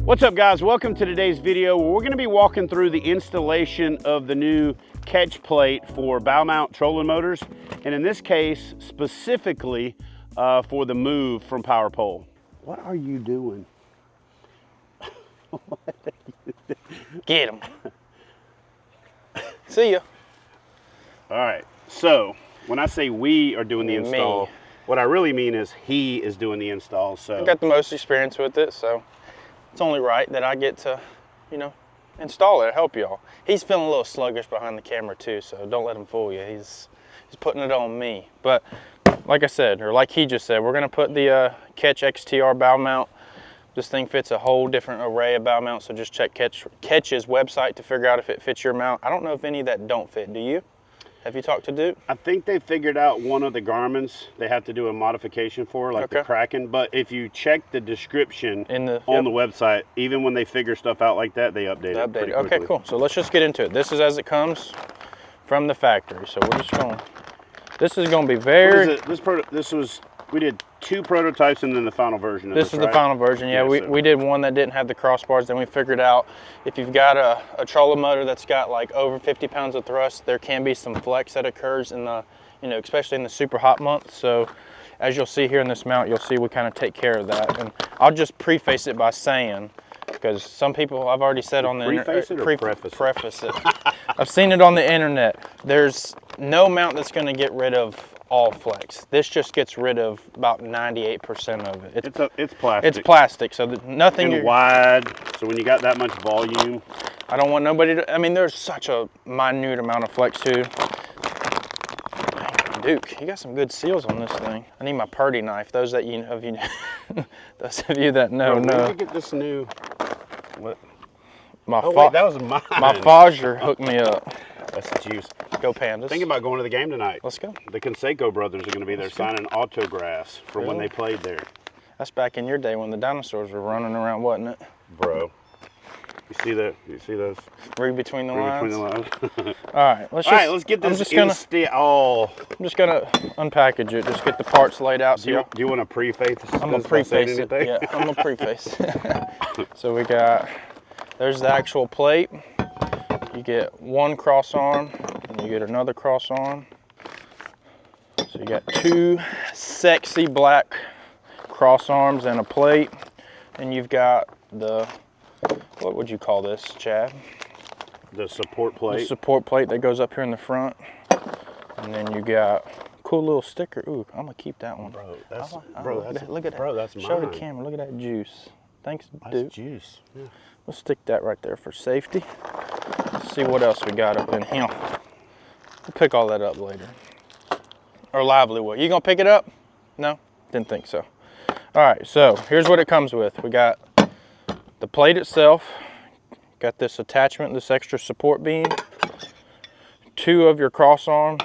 What's up, guys? Welcome to today's video where we're going to be walking through the installation of the new catch plate for bow mount trolling motors, and in this case specifically for the move from power pole. What are you doing? Get him. See ya. All right, so when I say we are doing the install, what I really mean is he is doing the install. So I've got the most experience with it, so it's only right that I get to, install it, help y'all. He's feeling a little sluggish behind the camera too, so don't let him fool you. He's putting it on me. But like I said, or like he just said, we're gonna put the Catch XTR bow mount. This thing fits a whole different array of bow mounts, so just check Catch's website to figure out if it fits your mount. I don't know if any that don't fit. Do you? Have you talked to Duke? I think they figured out one of the Garmin's they have to do a modification for, like the Kraken. But if you check the description on the website, even when they figure stuff out like that, they update it pretty quickly. Okay, cool. So let's just get into it. This is as it comes from the factory. So we're just going. This is going to be very. We did 2 prototypes and then the final version of this, is the final version. Yeah, we did one that didn't have the crossbars. Then we figured out if you've got a trolling motor that's got like over 50 pounds of thrust, there can be some flex that occurs in the, especially in the super hot months. So as you'll see here in this mount, you'll see we kind of take care of that. And I'll just preface it by saying, because some people, I've already said on the internet, preface it. I've seen it on the internet. There's no mount that's going to get rid of all flex. This just gets rid of about 98% of it. It's plastic. It's plastic, so nothing. And wide, so when you got that much volume. I don't want nobody to, there's such a minute amount of flex too. Duke, you got some good seals on this thing. I need my Purdy knife. Those of you that know. Bro, where did you get this new? What? Wait, that was mine. My Fodger hooked me up. That's the juice. Go Pandas. Thinking about going to the game tonight. Let's go. The Conseco brothers are going to be there signing autographs from when they played there. That's back in your day when the dinosaurs were running around, wasn't it? Bro. You see that? You see those? Read between the lines. All right, let's get this install. I'm just gonna unpackage it. Just get the parts laid out. Do you want to preface? I'm gonna preface it. Yeah, I'm gonna preface. So we got. There's the actual plate. You get one cross arm, and you get another cross arm. So you got 2 sexy black cross arms and a plate, and you've got the, what would you call this, Chad? The support plate. The support plate that goes up here in the front, and then you got a cool little sticker. Ooh, I'm gonna keep that one. Bro, look at that. Bro, that's mine. Show the camera. Look at that juice. Thanks, Duke. That's juice. Yeah. We'll stick that right there for safety. Let's see what else we got up in here. We'll pick all that up later. Or Lively will. You gonna pick it up? No? Didn't think so. All right, so here's what it comes with. We got the plate itself, got this attachment, this extra support beam, 2 of your cross arms,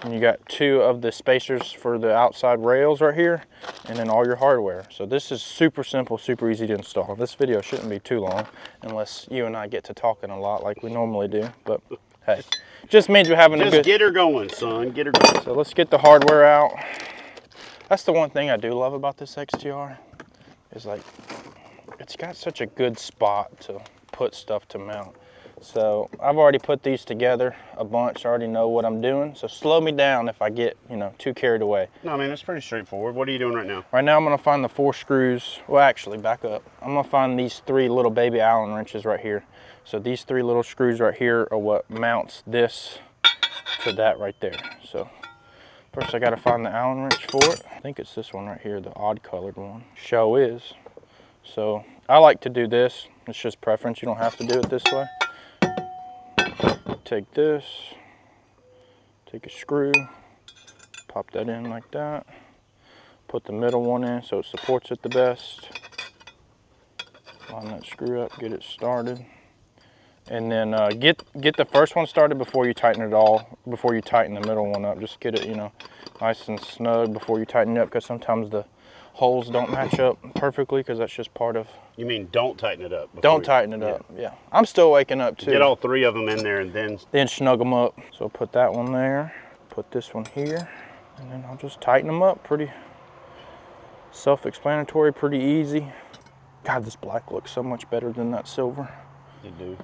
and you got 2 of the spacers for the outside rails right here, and then all your hardware. So this is super simple, super easy to install. This video shouldn't be too long unless you and I get to talking a lot like we normally do, but hey, just means we're having a good... Just get her going, son, get her going. So let's get the hardware out. That's the one thing I do love about this XTR, is like, it's got such a good spot to put stuff to mount. So I've already put these together a bunch. I already know what I'm doing. So slow me down if I get, too carried away. No, man, it's pretty straightforward. What are you doing right now? Right now I'm gonna find the 4 screws. Well, actually, back up. I'm gonna find these 3 little baby Allen wrenches right here. So these 3 little screws right here are what mounts this to that right there. So first I gotta find the Allen wrench for it. I think it's this one right here, the odd colored one. Show is. So I like to do this. It's just preference. You don't have to do it this way. Take this, take a screw, pop that in like that, put the middle one in so it supports it the best, line that screw up, get it started, and then get the first one started before you tighten it all, before you tighten the middle one up. Just get it, nice and snug before you tighten it up, because sometimes the holes don't match up perfectly, because that's just part of... You mean don't tighten it up? Don't tighten it up, yeah. I'm still waking up too. Get all 3 of them in there and then snug them up. So put that one there, put this one here, and then I'll just tighten them up. Pretty self-explanatory, pretty easy. God, this black looks so much better than that silver. You do.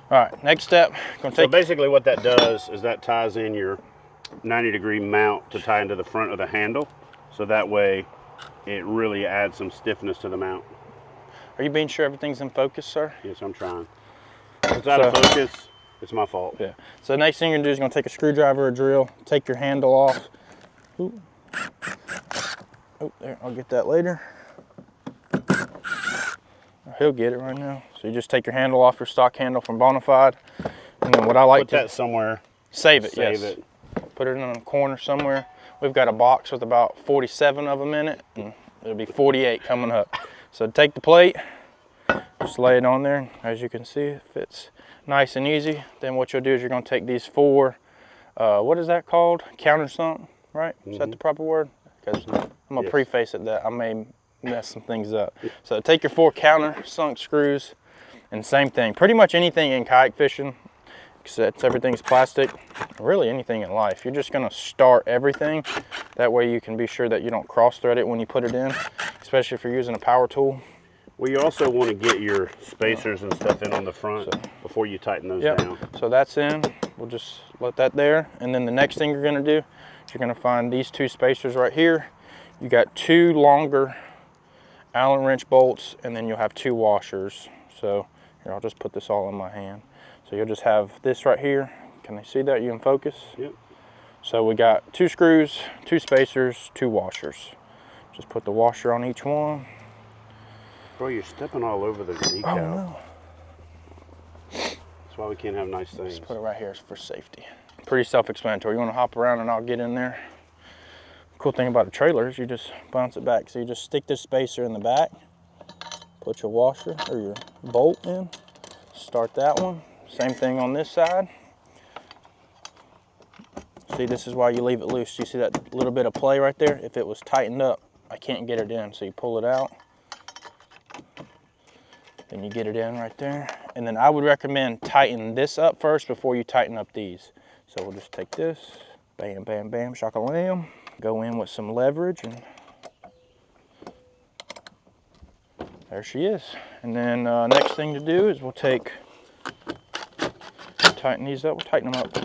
All right, next step. So basically what that does is that ties in your 90-degree mount to tie into the front of the handle. So that way it really adds some stiffness to the mount. Are you being sure everything's in focus, sir? Yes, I'm trying. If it's out of focus, it's my fault. Yeah. So the next thing you're gonna do is gonna take a screwdriver or drill, take your handle off. Ooh. Oh, there, I'll get that later. He'll get it right now. So you just take your handle off your stock handle from Bonafide. And then what I like to put that somewhere. Save it, Save yes. it. Put it in a corner somewhere. We've got a box with about 47 of them in it, and it'll be 48 coming up. So take the plate, just lay it on there. As you can see, it fits nice and easy. Then what you'll do is you're gonna take these 4, what is that called? Countersunk, right? Is that the proper word? Because I'm gonna preface it that I may mess some things up. So take your 4 countersunk screws, and same thing. Pretty much anything in kayak fishing, except everything's plastic, really anything in life. You're just gonna start everything. That way you can be sure that you don't cross thread it when you put it in, especially if you're using a power tool. Well, you also want to get your spacers and stuff in on the front before you tighten those down. So that's in. We'll just let that there. And then the next thing you're gonna do is you're gonna find these 2 spacers right here. You got 2 longer Allen wrench bolts, and then you'll have 2 washers. So here, I'll just put this all in my hand. So you'll just have this right here. Can they see that? You in focus? Yep. So we got 2 screws, 2 spacers, 2 washers. Just put the washer on each one. Bro, you're stepping all over the decal. Oh, no. That's why we can't have nice things. Just put it right here for safety. Pretty self-explanatory. You want to hop around and I'll get in there. Cool thing about a trailer is you just bounce it back. So you just stick this spacer in the back, put your washer or your bolt in, start that one. Same thing on this side. See, this is why you leave it loose. You see that little bit of play right there? If it was tightened up, I can't get it in. So you pull it out, then you get it in right there. And then I would recommend tighten this up first before you tighten up these. So we'll just take this, bam, bam, bam, shaka-lam. Go in with some leverage, and there she is. And then next thing to do is we'll tighten these up. We'll tighten them up.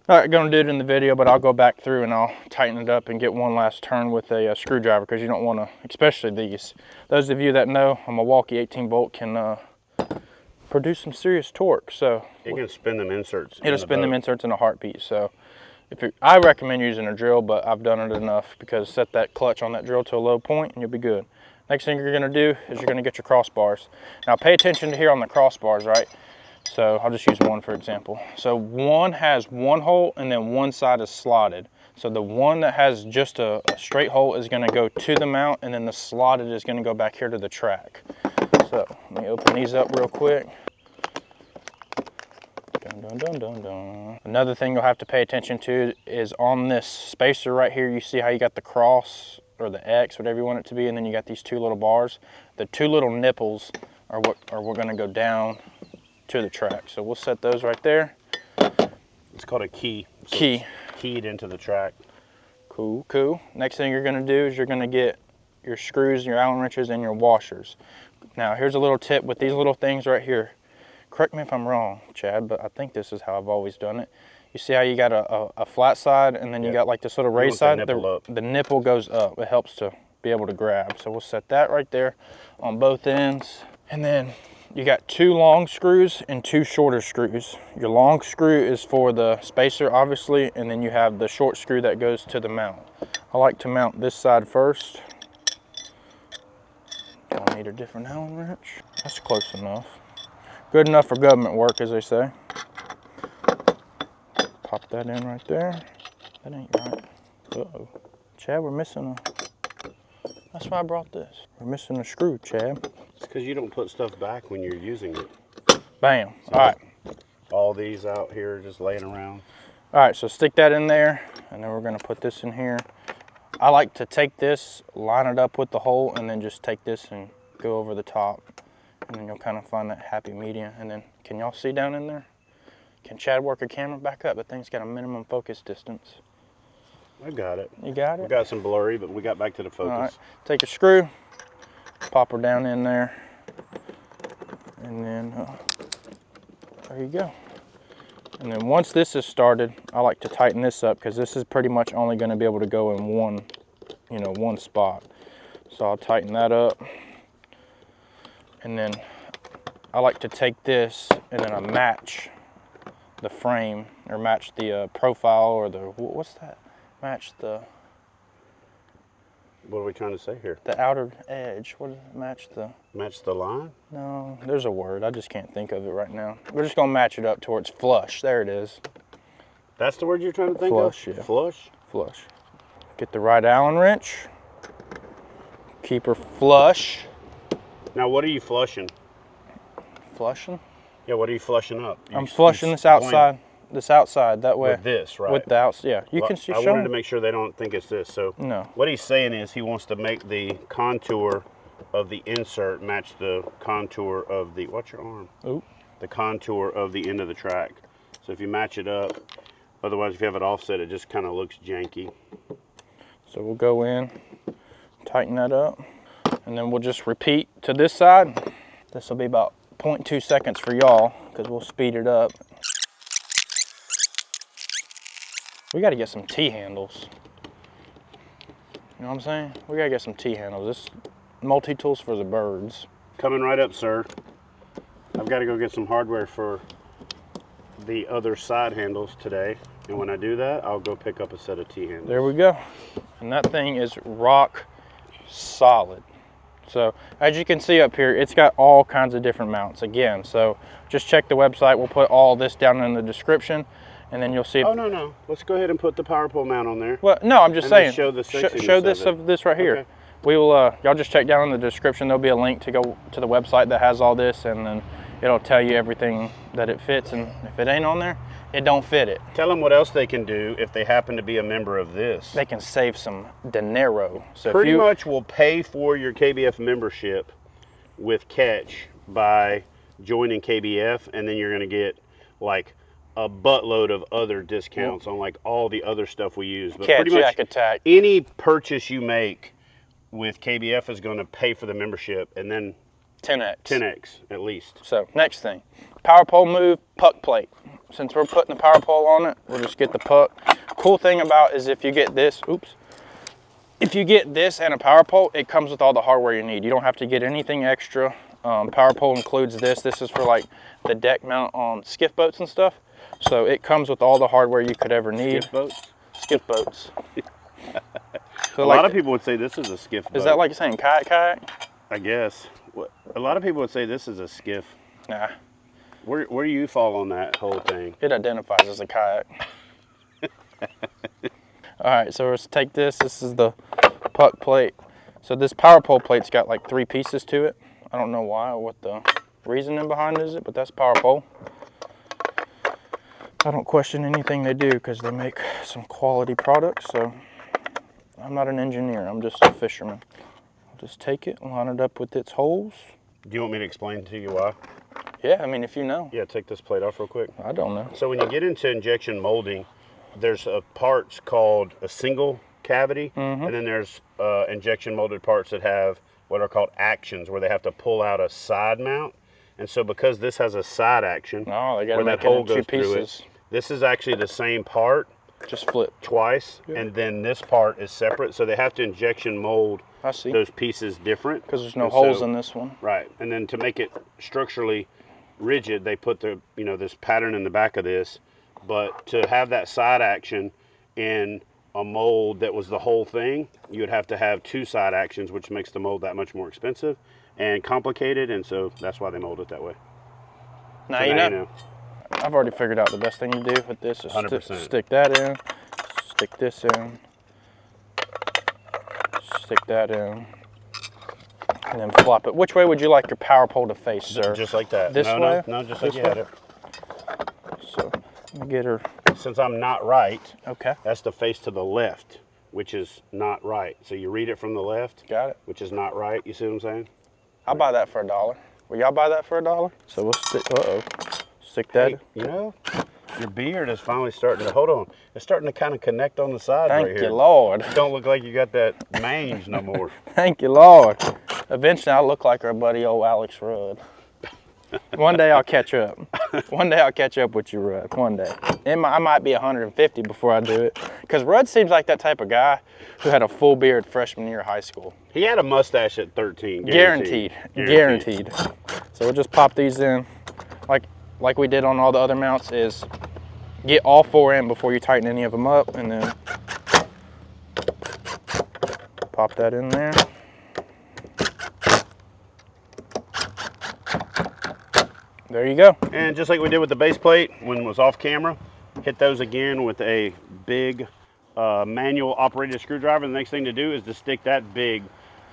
All right, gonna do it in the video, but I'll go back through and I'll tighten it up and get one last turn with a screwdriver, because you don't want to, especially these. Those of you that know, a Milwaukee 18 bolt can produce some serious torque. So it can spin them inserts. It'll spin them inserts in a heartbeat. So I recommend using a drill, but I've done it enough, because set that clutch on that drill to a low point and you'll be good. Next thing you're gonna do is you're gonna get your crossbars. Now pay attention to here on the crossbars, right? So I'll just use one for example. So one has 1 hole and then one side is slotted. So the one that has just a straight hole is gonna go to the mount, and then the slotted is gonna go back here to the track. So let me open these up real quick. Dun, dun, dun, dun, dun. Another thing you'll have to pay attention to is on this spacer right here, you see how you got the cross or the X, whatever you want it to be, and then you got these 2 little bars. The 2 little nipples are what we're gonna go down to the track. So we'll set those right there. It's called a key. So Key. Keyed into the track. Cool, cool. Next thing you're gonna do is you're gonna get your screws, your Allen wrenches, and your washers. Now here's a little tip with these little things right here. Correct me if I'm wrong, Chad, but I think this is how I've always done it. You see how you got a flat side, and then you got like this little raised side? The nipple goes up. It helps to be able to grab. So we'll set that right there on both ends. And then you got 2 long screws and 2 shorter screws. Your long screw is for the spacer, obviously, and then you have the short screw that goes to the mount. I like to mount this side first. Do I need a different Allen wrench? That's close enough. Good enough for government work, as they say. Pop that in right there. That ain't right. Uh-oh. Chad, we're missing a... That's why I brought this. We're missing a screw, Chad. It's because you don't put stuff back when you're using it. Bam. So all right. All these out here just laying around. All right, so stick that in there, and then we're gonna put this in here. I like to take this, line it up with the hole, and then just take this and go over the top. And then you'll kind of find that happy medium. And then, can y'all see down in there? Can Chad work a camera back up? That thing's got a minimum focus distance. I got it. You got it? We got some blurry, but we got back to the focus. All right. Take a screw, pop her down in there, and then there you go. And then once this is started, I like to tighten this up because this is pretty much only going to be able to go in one, one spot. So I'll tighten that up. And then I like to take this and then I match the frame or match the profile or the, what's that? Match the... What are we trying to say here? The outer edge. What does it match the... Match the line? No, there's a word. I just can't think of it right now. We're just gonna match it up to where it's flush. There it is. That's the word you're trying to think flush, of? Yeah. Flush? Flush. Get the right Allen wrench. Keep her flush. Now what are you flushing? Flushing? Yeah, what are you flushing up? I'm flushing this outside. This outside, that way. With this, right? With the outside, yeah. You can see. I wanted to make sure they don't think it's this. So no. What he's saying is he wants to make the contour of the insert match the contour of the, watch your arm. Ooh. The contour of the end of the track. So if you match it up, otherwise if you have it offset, it just kind of looks janky. So we'll go in, tighten that up, and then we'll just repeat to this side. This will be about 0.2 seconds for y'all because we'll speed it up. We got to get some T-handles. You know what I'm saying? We got to get some T-handles. This multi-tools for the birds. Coming right up, sir. I've got to go get some hardware for the other side handles today. And when I do that, I'll go pick up a set of T-handles. There we go. And that thing is rock solid. So as you can see up here, it's got all kinds of different mounts again. So just check the website. We'll put all this down in the description. And then you'll see. Oh, no. Let's go ahead and put the power pole mount on there. Well, no, I'm just saying. Show the show this of this right here. Okay. We will, y'all just check down in the description. There'll be a link to go to the website that has all this, and then it'll tell you everything that it fits. And if it ain't on there, it don't fit it. Tell them what else they can do if they happen to be a member of this. They can save some dinero. So pretty much will pay for your KBF membership with Catch by joining KBF, and then you're going to get like a buttload of other discounts on like all the other stuff we use. But pretty much Attack. Any purchase you make with KBF is going to pay for the membership, and then 10x. 10x at least. So next thing, power pole move, puck plate. Since we're putting the power pole on it, we'll just get the puck. Cool thing about is if you get this, if you get this and a power pole, it comes with all the hardware you need. You don't have to get anything extra. Power pole includes this. This is for like the deck mount on skiff boats and stuff. So it comes with all the hardware you could ever need. Skiff boats? Skiff boats. So a lot of people would say this is a skiff boat. Is that like saying kayak? I guess. A lot of people would say this is a skiff. Nah. Where do you fall on that whole thing? It identifies as a kayak. All right, so let's take this. This is the puck plate. So this power pole plate's got like 3 pieces to it. I don't know why or what the reasoning behind is, but that's power pole. I don't question anything they do because they make some quality products. So I'm not an engineer. I'm just a fisherman. I'll just take it, line it up with its holes. Do you want me to explain to you why? Yeah, I mean, if you know. Yeah, take this plate off real quick. I don't know. So when you get into injection molding, there's parts called a single cavity, and then there's injection molded parts that have what are called actions, where they have to pull out a side mount. And so because this has a side action, they gotta where make that hole it in 2 goes through pieces. this is actually the same part, just flip twice, and then this part is separate. So they have to injection mold I see. those pieces different. Because there's no holes in this one. Right, and then to make it structurally rigid, they put the this pattern in the back of this. But to have that side action in a mold that was the whole thing, you would have to have 2 side actions, which makes the mold that much more expensive and complicated, and so that's why they mold it that way. Now, so you now know. I've already figured out the best thing to do with this is 100%. Stick that in, stick this in, stick that in, and then flop it. Which way would you like your power pole to face, sir? Just like that. This way? No, just like This you way? had it. So, let me get her. Since I'm not right, Okay. that's the face to the left, which is not right. So you read it from the left, Got it. which is not right. You see what I'm saying? I'll buy that for $1. Will y'all buy that for $1? So we'll stick, stick that. Hey, Your beard is finally starting to, hold on, it's starting to kind of connect on the side right here. Thank you, Lord. You don't look like you got that mange no more. Thank you, Lord. Eventually, I'll look like our buddy, old Alex Rudd. One day I'll catch up. One day I'll catch up with you, Rudd. One day. I might be 150 before I do it. Because Rudd seems like that type of guy who had a full beard freshman year of high school. He had a mustache at 13. Guaranteed. So we'll just pop these in. Like we did on all the other mounts, is get all 4 in before you tighten any of them up, and then pop that in there. There you go. And just like we did with the base plate when it was off camera, hit those again with a big manual operated screwdriver. The next thing to do is to stick that big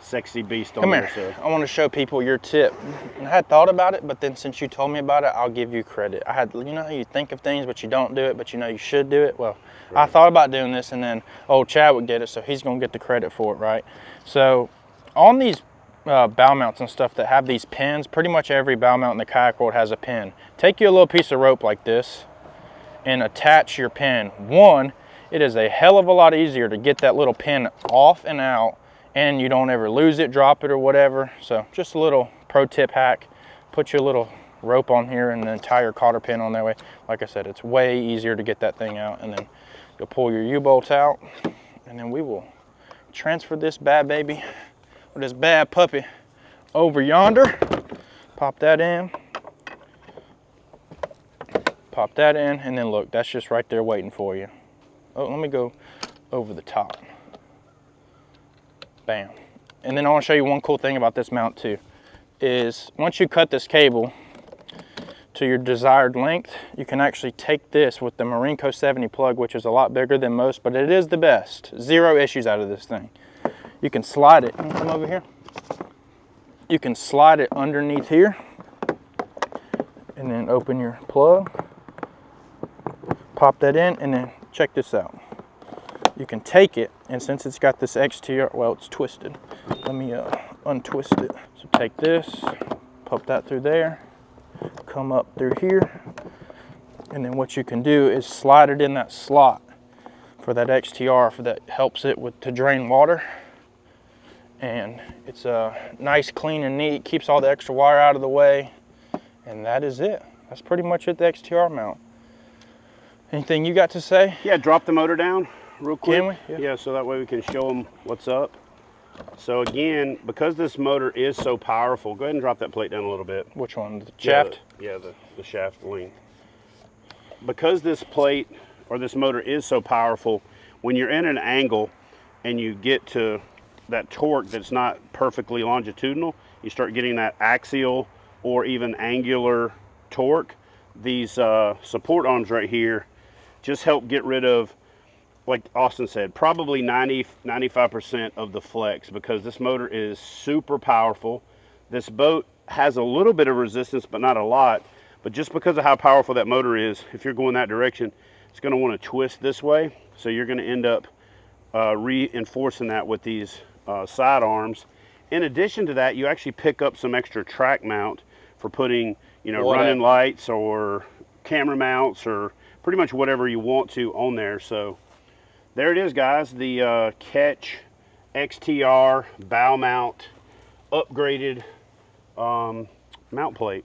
sexy beast on Come there. here. I want to show people your tip. I had thought about it, but then since you told me about it, I'll give you credit. I had, you know how you think of things, but you don't do it, but you know you should do it? Well, right. I thought about doing this, and then old Chadwick did it, so he's going to get the credit for it, right? So on these bow mounts and stuff that have these pins, pretty much every bow mount in the kayak world has a pin. Take you a little piece of rope like this and attach your pin. One, it is a hell of a lot easier to get that little pin off and out, and you don't ever lose it, drop it, or whatever. So just a little pro tip hack. Put your little rope on here and then tie your cotter pin on that way. Like I said, it's way easier to get that thing out, and then you'll pull your U-bolt out, and then we will transfer this bad baby, or this bad puppy, over yonder. Pop that in. Pop that in, and then look, that's just right there waiting for you. Oh, let me go over the top. Bam. And then I want to show you one cool thing about this mount too, is once you cut this cable to your desired length, you can actually take this with the Marinco 70 plug, which is a lot bigger than most, but it is the best. 0 issues out of this thing. You can slide it, come over here. You can slide it underneath here and then open your plug, pop that in, and then check this out. You can take it, and since it's got this XTR, well, it's twisted. Let me untwist it. So take this, pop that through there, come up through here, and then what you can do is slide it in that slot for that XTR, for that helps it to drain water. And it's nice, clean, and neat. Keeps all the extra wire out of the way, and that is it. That's pretty much it, the XTR mount. Anything you got to say? Yeah, drop the motor down real quick. Can we? Yeah, so that way we can show them what's up. So again, because this motor is so powerful, go ahead and drop that plate down a little bit. Which one, the shaft? Yeah, the shaft length. Because this plate or this motor is so powerful, when you're in an angle and you get to that torque that's not perfectly longitudinal, you start getting that axial or even angular torque. These support arms right here just help get rid of, like Austin said, probably 90–95% of the flex, because this motor is super powerful. This boat has a little bit of resistance, but not a lot. But just because of how powerful that motor is, if you're going that direction, it's going to want to twist this way. So you're going to end up reinforcing that with these side arms. In addition to that, you actually pick up some extra track mount for putting, you know, running lights or camera mounts or pretty much whatever you want to on there. So there it is, guys, the Catch XTR bow mount upgraded mount plate.